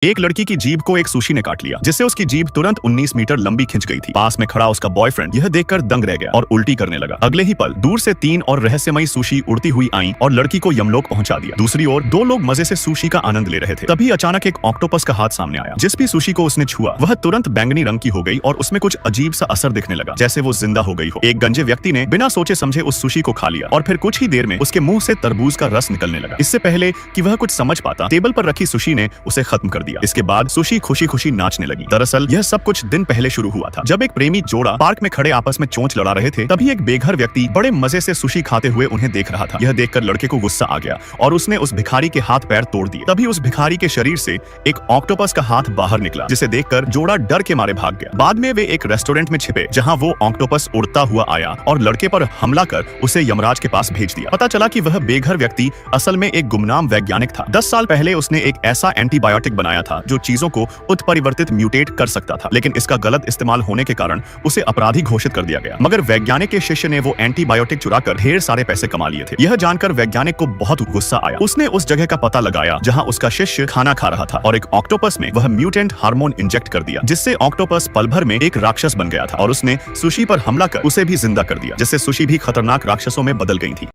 एक लड़की की जीभ को एक सुशी ने काट लिया, जिससे उसकी जीभ तुरंत 19 मीटर लंबी खिंच गई थी। पास में खड़ा उसका बॉयफ्रेंड यह देखकर दंग रह गया और उल्टी करने लगा। अगले ही पल दूर से 3 और रहस्यमयी सुशी उड़ती हुई आईं और लड़की को यमलोक पहुंचा दिया। दूसरी ओर 2 लोग मजे से सुशी का आनंद ले रहे थे। तभी अचानक एक ऑक्टोपस का हाथ सामने आया। जिस भी सुशी को उसने छुआ वह तुरंत बैंगनी रंग की हो गई और उसमें कुछ अजीब सा असर दिखने लगा, जैसे वो जिंदा हो गई हो। एक गंजे व्यक्ति ने बिना सोचे समझे उस सुशी को खा लिया और फिर कुछ ही देर में उसके मुंह से तरबूज का रस निकलने लगा। इससे पहले कि वह कुछ समझ पाता, टेबल पर रखी सुशी ने उसे खत्म कर दिया। इसके बाद सुशी खुशी खुशी नाचने लगी। दरअसल यह सब कुछ दिन पहले शुरू हुआ था, जब एक प्रेमी जोड़ा पार्क में खड़े आपस में चोंच लड़ा रहे थे। तभी एक बेघर व्यक्ति बड़े मजे से सुशी खाते हुए उन्हें देख रहा था। यह देखकर लड़के को गुस्सा आ गया और उसने उस भिखारी के हाथ पैर तोड़ दिए। तभी उस भिखारी के शरीर से एक ऑक्टोपस का हाथ बाहर निकला, जिसे देखकर जोड़ा डर के मारे भाग गया। बाद में वे एक रेस्टोरेंट में छिपे, जहां वो ऑक्टोपस उड़ता हुआ आया और लड़के पर हमला कर उसे यमराज के पास भेज दिया। पता चला कि वह बेघर व्यक्ति असल में एक गुमनाम वैज्ञानिक था। 10 साल पहले उसने एक ऐसा एंटीबायोटिक बनाया था जो चीजों को उत्परिवर्तित म्यूटेट कर सकता था, लेकिन इसका गलत इस्तेमाल होने के कारण उसे अपराधी घोषित कर दिया गया। मगर वैज्ञानिक के शिष्य ने वो एंटीबायोटिक चुराकर ढेर सारे पैसे कमा लिए थे। यह जानकर वैज्ञानिक को बहुत गुस्सा आया। उसने उस जगह का पता लगाया जहां उसका शिष्य खाना खा रहा था और एक ऑक्टोपस में वह म्यूटेंट हार्मोन इंजेक्ट कर दिया, जिससे ऑक्टोपस पल भर में एक राक्षस बन गया था और उसने सुशी पर हमला कर उसे भी जिंदा कर दिया, जिससे सुशी भी खतरनाक राक्षसों में बदल गई थी।